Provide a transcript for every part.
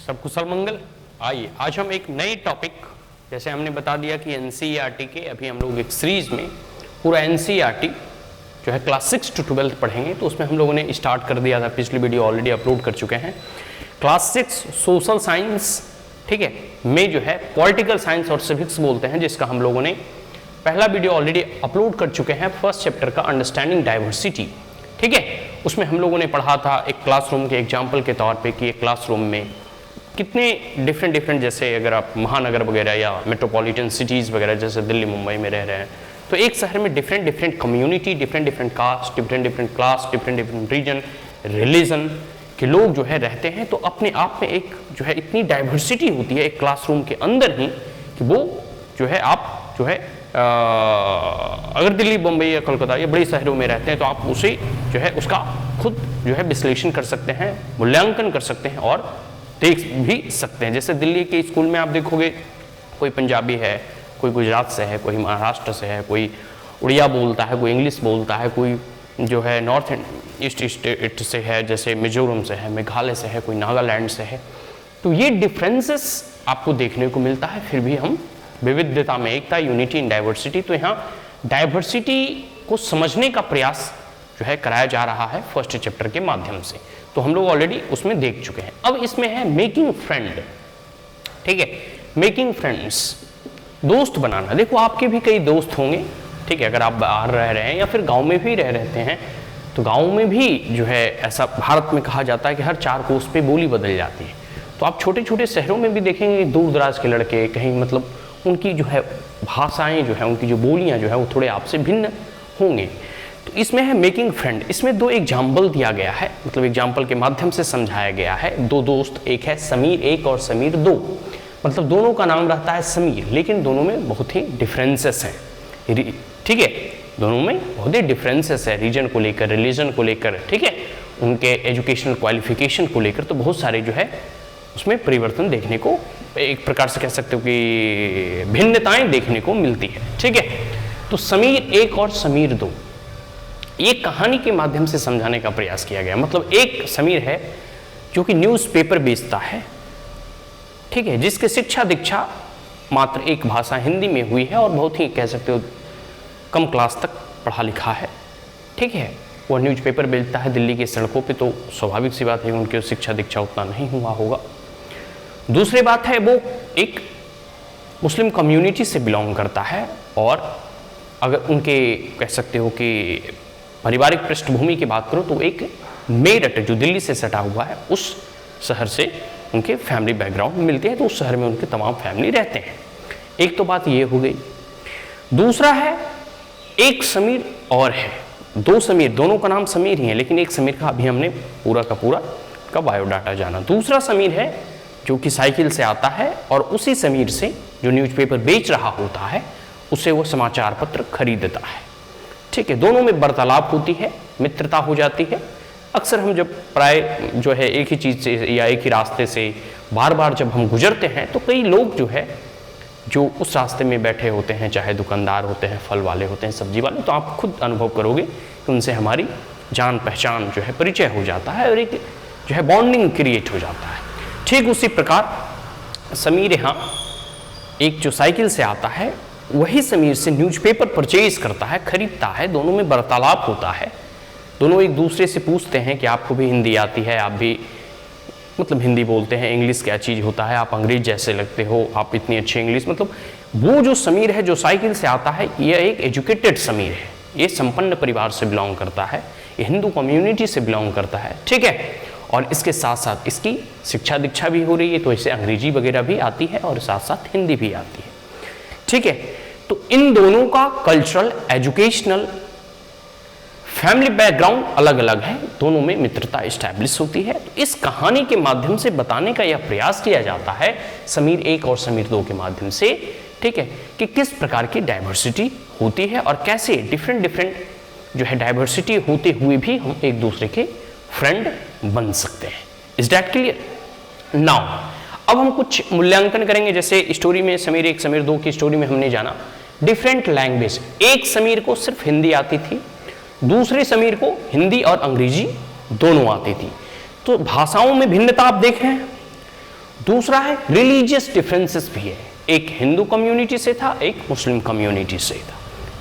सब कुशल मंगल। आइए आज हम एक नई टॉपिक, जैसे हमने बता दिया कि एनसीईआरटी के अभी हम लोग एक सीरीज में पूरा एनसीईआरटी जो है क्लास 6 to 12 पढ़ेंगे। तो उसमें हम लोगों ने स्टार्ट कर दिया था, पिछली वीडियो ऑलरेडी अपलोड कर चुके हैं। क्लास 6 सोशल साइंस, ठीक है, में जो है पॉलिटिकल साइंस और सिविक्स बोलते हैं, जिसका हम लोगों ने पहला वीडियो ऑलरेडी अपलोड कर चुके हैं, फर्स्ट चैप्टर का अंडरस्टैंडिंग डाइवर्सिटी। ठीक है, उसमें हम लोगों ने पढ़ा था एक क्लासरूम के एग्जाम्पल के तौर पे कि एक क्लासरूम में कितने डिफरेंट जैसे अगर आप महानगर वगैरह या मेट्रोपॉलिटन सिटीज़ वगैरह जैसे दिल्ली मुंबई में रह रहे हैं, तो एक शहर में different community, different caste, different class, different region, religion के लोग जो है रहते हैं। तो अपने आप में एक जो है इतनी डाइवर्सिटी होती है एक क्लासरूम के अंदर ही कि वो जो है आप जो है अगर दिल्ली, बम्बई या कोलकाता या बड़े शहरों में रहते हैं तो आप उसे जो है उसका खुद जो है विश्लेषण कर सकते हैं, मूल्यांकन कर सकते हैं और देख भी सकते हैं। जैसे दिल्ली के स्कूल में आप देखोगे कोई पंजाबी है, कोई गुजरात से है, कोई महाराष्ट्र से है, कोई उड़िया बोलता है, कोई इंग्लिश बोलता है, कोई जो है नॉर्थ ईस्ट स्टेट से है, जैसे मिजोरम से है, मेघालय से है, कोई नागालैंड से है। तो ये डिफरेंसेस आपको देखने को मिलता है। फिर भी हम विविधता में एकता, यूनिटी इन डाइवर्सिटी। तो यहाँ डाइवर्सिटी को समझने का प्रयास जो है कराया जा रहा है फर्स्ट चैप्टर के माध्यम से। तो हम लोग ऑलरेडी उसमें देख चुके हैं। अब इसमें है मेकिंग फ्रेंड। ठीक है, मेकिंग फ्रेंड्स, दोस्त बनाना। देखो आपके भी कई दोस्त होंगे, ठीक है, अगर आप बाहर रह रहे हैं या फिर गांव में भी रहते हैं, तो गांव में भी जो है ऐसा भारत में कहा जाता है कि हर 4 कोस पे बोली बदल जाती है। तो आप छोटे छोटे शहरों में भी देखेंगे दूर दराज के लड़के कहीं मतलब उनकी जो है भाषाएं जो है, उनकी जो बोलियां जो है वो थोड़े आपसे भिन्न होंगे। तो इसमें है मेकिंग फ्रेंड। इसमें 2 एग्जाम्पल दिया गया है, मतलब एग्जाम्पल के माध्यम से समझाया गया है। 2 दोस्त, एक है समीर 1 और समीर 2, मतलब दोनों का नाम रहता है समीर, लेकिन दोनों में बहुत ही डिफरेंसेस हैं। ठीक है, दोनों में बहुत ही डिफरेंसेस है, रीजन को लेकर, रिलीजन को लेकर, ठीक है, उनके एजुकेशनल क्वालिफिकेशन को लेकर। तो बहुत सारे जो है उसमें परिवर्तन देखने को, एक प्रकार से कह सकते हो कि भिन्नताएं देखने को मिलती है। ठीक है, तो समीर 1 और समीर 2 ये कहानी के माध्यम से समझाने का प्रयास किया गया। मतलब एक समीर है जो कि न्यूज़पेपर बेचता है, ठीक है, जिसके शिक्षा दीक्षा मात्र एक भाषा हिंदी में हुई है और बहुत ही कह सकते हो कम क्लास तक पढ़ा लिखा है। ठीक है, वो न्यूज़पेपर बेचता है दिल्ली की सड़कों पे, तो स्वाभाविक सी बात है उनकी शिक्षा दीक्षा उतना नहीं हुआ होगा। दूसरी बात है वो एक मुस्लिम कम्युनिटी से बिलोंग करता है, और अगर उनके कह सकते हो कि पारिवारिक पृष्ठभूमि की बात करो तो एक मेरठ जो दिल्ली से सटा हुआ है उस शहर से उनके फैमिली बैकग्राउंड मिलते हैं, तो उस शहर में उनके तमाम फैमिली रहते हैं। एक तो बात ये हो गई। दूसरा है एक समीर और है, 2 समीर, दोनों का नाम समीर ही है, लेकिन एक समीर का अभी हमने पूरा का पूरा का बायोडाटा जाना। दूसरा समीर है जो कि साइकिल से आता है और उसी समीर से जो न्यूज़पेपर बेच रहा होता है उसे वो समाचार पत्र खरीदता है। ठीक है, दोनों में वार्तालाप होती है, मित्रता हो जाती है। अक्सर हम जब प्राय जो है एक ही चीज़ से या एक ही रास्ते से बार बार जब हम गुजरते हैं तो कई लोग जो है जो उस रास्ते में बैठे होते हैं, चाहे दुकानदार होते हैं, फल वाले होते हैं, सब्जी वाले, तो आप खुद अनुभव करोगे कि उनसे हमारी जान पहचान जो है, परिचय हो जाता है और एक जो है बॉन्डिंग क्रिएट हो जाता है। ठीक उसी प्रकार समीर यहाँ एक जो साइकिल से आता है वही समीर से न्यूज़पेपर परचेज करता है, खरीदता है। दोनों में वार्तालाप होता है, दोनों एक दूसरे से पूछते हैं कि आपको भी हिंदी आती है, आप भी मतलब हिंदी बोलते हैं, इंग्लिश क्या चीज़ होता है, आप अंग्रेज जैसे लगते हो, आप इतनी अच्छी इंग्लिश। मतलब वो जो समीर है जो साइकिल से आता है यह एक एजुकेटेड समीर है, ये संपन्न परिवार से बिलोंग करता है, ये हिंदू कम्युनिटी से बिलोंग करता है। ठीक है, और इसके साथ साथ इसकी शिक्षा दीक्षा भी हो रही है, तो इसे अंग्रेजी वगैरह भी आती है और साथ साथ हिंदी भी आती है। ठीक है, तो इन दोनों का कल्चरल, एजुकेशनल, फैमिली बैकग्राउंड अलग अलग है, दोनों में मित्रता एस्टैब्लिश होती है। तो इस कहानी के माध्यम से बताने का यह प्रयास किया जाता है समीर 1 और समीर 2 के माध्यम से, ठीक है, कि किस प्रकार की डाइवर्सिटी होती है और कैसे डिफरेंट जो है डाइवर्सिटी होते हुए भी हम एक दूसरे के फ्रेंड बन सकते हैं। Is that clear? नाउ अब हम कुछ मूल्यांकन करेंगे। जैसे स्टोरी में समीर 1 समीर 2 की स्टोरी में हमने जाना डिफरेंट लैंग्वेज। एक समीर को सिर्फ हिंदी आती थी, दूसरे समीर को हिंदी और अंग्रेजी दोनों आती थी। तो भाषाओं में भिन्नता आप देख रहे हैं, दूसरा है रिलीजियस डिफरेंसेस भी है, एक हिंदू कम्युनिटी से था, एक मुस्लिम कम्युनिटी से था।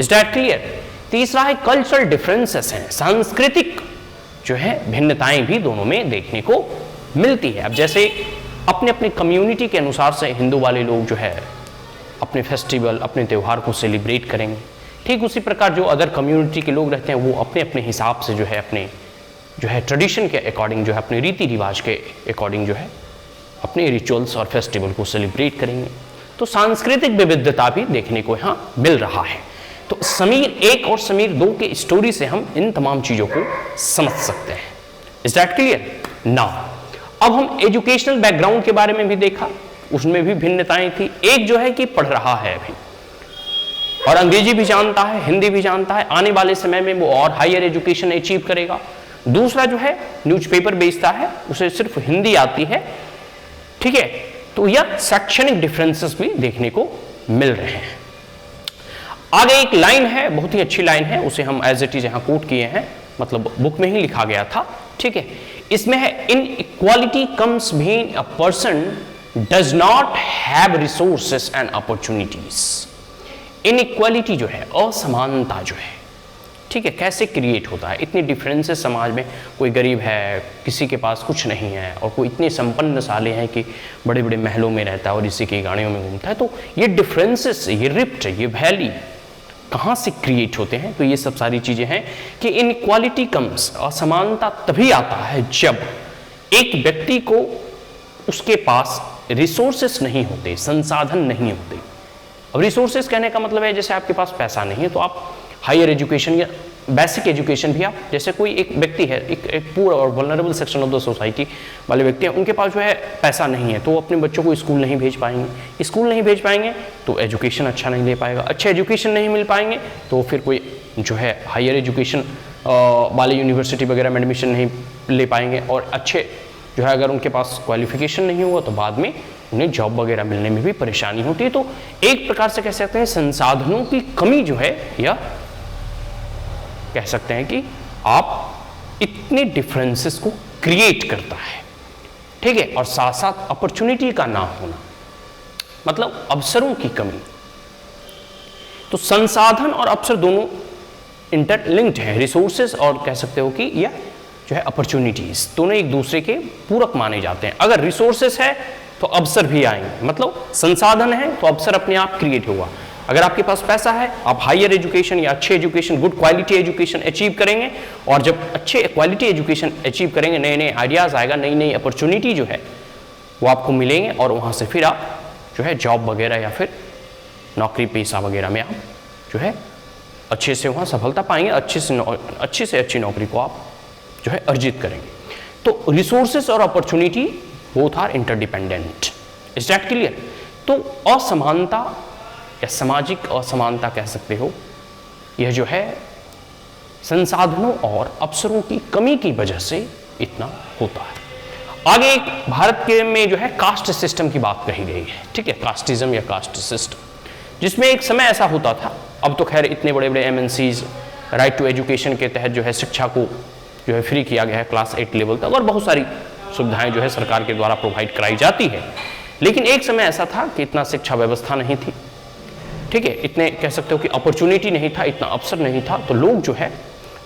Is that clear? तीसरा है कल्चरल डिफरेंसेस हैं, सांस्कृतिक जो है भिन्नताएं भी दोनों में देखने को मिलती है। अब जैसे अपने अपने कम्युनिटी के अनुसार से हिंदू वाले लोग जो है अपने फेस्टिवल, अपने त्यौहार को सेलिब्रेट करेंगे, ठीक उसी प्रकार जो अदर कम्युनिटी के लोग रहते हैं वो अपने अपने हिसाब से जो है अपने जो है ट्रेडिशन के अकॉर्डिंग जो है अपने रीति रिवाज के अकॉर्डिंग जो है अपने रिचुअल्स और फेस्टिवल को सेलिब्रेट करेंगे। तो सांस्कृतिक विविधता भी देखने को यहाँ मिल रहा है। तो समीर 1 और समीर 2 के स्टोरी से हम इन तमाम चीज़ों को समझ सकते हैं। Is that clear? नाउ अब हम एजुकेशनल बैकग्राउंड के बारे में भी देखा, उसमें भी भिन्नताएं थी। एक जो है कि पढ़ रहा है अभी और अंग्रेजी भी जानता है, हिंदी भी जानता है, आने वाले समय में वो और हायर एजुकेशन अचीव करेगा। दूसरा जो है न्यूज़पेपर बेचता है, उसे सिर्फ हिंदी आती है, ठीक है। तो यह शैक्षणिक डिफरेंसेस भी देखने को मिल रहे हैं। आगे एक लाइन है, बहुत ही अच्छी लाइन है, उसे हम एज इट इज यहां कोट किए हैं, मतलब बुक में ही लिखा गया था, ठीक है। इसमें है इन equality comes being a person does not have resources and opportunities. Inequality जो है, असमानता जो है, ठीक है, कैसे क्रिएट होता है? इतने डिफरेंसेस समाज में, कोई गरीब है, किसी के पास कुछ नहीं है, और कोई इतने संपन्नशाली हैं कि बड़े बड़े महलों में रहता है और इसी की गाड़ियों में घूमता है। तो ये डिफरेंसेस, ये रिफ्ट, ये वैली कहाँ से क्रिएट होते हैं? तो ये सब सारी चीज़ें हैं कि इनइक्वालिटी कम्स, असमानता तभी आता है जब एक व्यक्ति को उसके पास रिसोर्सेस नहीं होते, संसाधन नहीं होते। अब रिसोर्सेस कहने का मतलब है जैसे आपके पास पैसा नहीं है तो आप हायर एजुकेशन या बेसिक एजुकेशन भी आप, जैसे कोई एक व्यक्ति है, एक पुअर और vulnerable section of the society वाले व्यक्ति हैं, उनके पास जो है पैसा नहीं है तो वो अपने बच्चों को स्कूल नहीं भेज पाएंगे। स्कूल नहीं भेज पाएंगे तो एजुकेशन अच्छा नहीं ले पाएगा, अच्छे एजुकेशन नहीं मिल पाएंगे तो फिर कोई जो है हायर एजुकेशन वाले यूनिवर्सिटी वगैरह में एडमिशन नहीं ले पाएंगे, और अच्छे जो है अगर उनके पास क्वालिफिकेशन नहीं हुआ तो बाद में उन्हें जॉब वगैरह मिलने में भी परेशानी होती है। तो एक प्रकार से कह सकते हैं संसाधनों की कमी जो है, या कह सकते हैं कि आप इतने डिफरेंसेस को क्रिएट करता है, ठीक है। और साथ साथ अपॉर्चुनिटी का ना होना, मतलब अवसरों की कमी। तो संसाधन और अवसर दोनों इंटरलिंक्ड हैं, रिसोर्सेज और कह सकते हो कि या जो है अपॉर्चुनिटीज, दोनों एक दूसरे के पूरक माने जाते हैं। अगर रिसोर्सेस है तो अवसर भी आएंगे, मतलब संसाधन है तो अवसर अपने आप क्रिएट होगा। अगर आपके पास पैसा है, आप हायर एजुकेशन या अच्छे education, good quality education achieve करेंगे, और जब अच्छे क्वालिटी एजुकेशन अचीव करेंगे, नए नए आइडियाज़ आएगा, नई नई अपॉर्चुनिटी जो है वो आपको मिलेंगे, और वहाँ से फिर आप जो है जॉब वगैरह या फिर नौकरी पेशा वगैरह में आप जो है अच्छे से वहाँ सफलता पाएंगे, अच्छे से अच्छी नौकरी को आप जो है अर्जित करेंगे। तो रिसोर्सेस और opportunity both are interdependent. Is that clear? तो असमानता या सामाजिक असमानता कह सकते हो, यह जो है संसाधनों और अवसरों की कमी की वजह से इतना होता है। आगे एक भारत के में जो है कास्ट सिस्टम की बात कही गई है, ठीक है, कास्टिज्म या कास्ट सिस्टम, जिसमें एक समय ऐसा होता था, अब तो खैर इतने बड़े बड़े MNCs राइट टू एजुकेशन के तहत जो है शिक्षा को जो है फ्री किया गया है क्लास 8 लेवल तक, और बहुत सारी सुविधाएं जो है सरकार के द्वारा प्रोवाइड कराई जाती है। लेकिन एक समय ऐसा था कि इतना शिक्षा व्यवस्था नहीं थी, ठीक है, इतने कह सकते हो कि अपॉर्चुनिटी नहीं था, इतना अवसर नहीं था। तो लोग जो है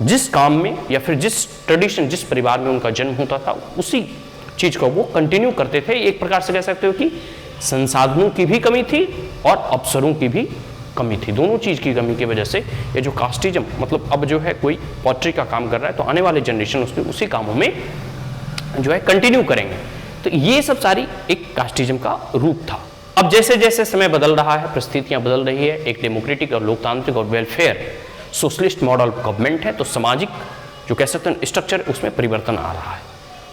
जिस काम में या फिर जिस ट्रेडिशन, जिस परिवार में उनका जन्म होता था, उसी चीज़ को वो कंटिन्यू करते थे। एक प्रकार से कह सकते हो कि संसाधनों की भी कमी थी और अवसरों की भी कमी थी। दोनों चीज़ की कमी की वजह से ये जो कास्टिज्म, मतलब अब जो है कोई पॉटरी का काम कर रहा है तो आने वाले जनरेशन उसके उसी कामों में जो है कंटिन्यू करेंगे। तो ये सब सारी एक कास्टिज्म का रूप था। अब जैसे जैसे समय बदल रहा है, परिस्थितियां बदल रही है, एक डेमोक्रेटिक और लोकतांत्रिक और वेलफेयर सोशलिस्ट मॉडल गवर्नमेंट है, तो सामाजिक जो कह सकते हैं स्ट्रक्चर, उसमें परिवर्तन आ रहा है।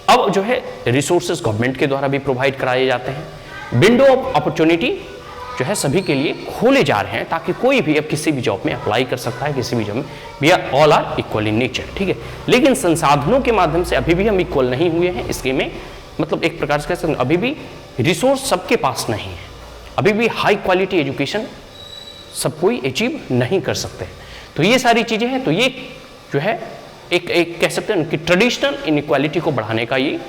अब जो है रिसोर्सेज गवर्नमेंट के द्वारा भी प्रोवाइड कराए जाते हैं, विंडो ऑफ अपॉर्चुनिटी जो है सभी के लिए खोले जा रहे हैं, ताकि कोई भी अब किसी भी जॉब में अप्लाई कर सकता है, किसी भी जॉब में। We are all are equal in nature, ठीक है। लेकिन संसाधनों के माध्यम से अभी भी हम इक्वल नहीं हुए हैं। इसके में मतलब एक प्रकार से कह सकते हैं अभी भी रिसोर्स सबके पास नहीं है, अभी भी हाई क्वालिटी एजुकेशन सब कोई अचीव नहीं कर सकते। तो ये सारी चीज़ें हैं। तो ये जो है एक कह सकते हैं कि ट्रेडिशनल इनइक्वालिटी को बढ़ाने का ये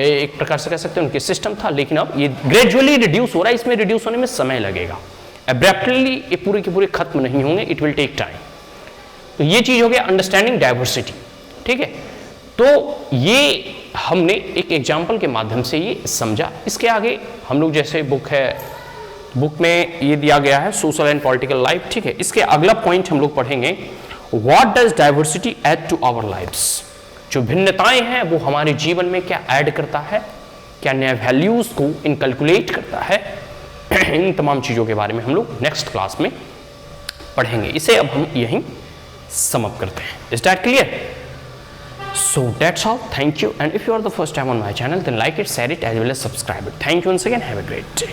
एक प्रकार से कह सकते हैं उनके सिस्टम था, लेकिन अब ये ग्रेजुअली रिड्यूस हो रहा है, इसमें रिड्यूस होने में समय लगेगा, एब्रप्टली ये पूरे के पूरे खत्म नहीं होंगे, इट विल टेक टाइम। तो ये चीज हो गया अंडरस्टैंडिंग डाइवर्सिटी, ठीक है। तो ये हमने एक एग्जाम्पल के माध्यम से ये समझा। इसके आगे हम लोग जैसे बुक है, बुक में ये दिया गया है सोशल एंड पॉलिटिकल लाइफ, ठीक है। इसके अगला पॉइंट हम लोग पढ़ेंगे what does diversity add to our lives. जो भिन्नताएं हैं वो हमारे जीवन में क्या ऐड करता है, क्या नए वैल्यूज को इनकैलकुलेट करता है, इन तमाम चीजों के बारे में हम लोग नेक्स्ट क्लास में पढ़ेंगे। इसे अब हम यहीं समाप्त करते हैं। Is that clear? So that's all. Thank you. And if you are the first time on my channel, then like it, share it, as well as subscribe it. Thank you once again. Have a great day.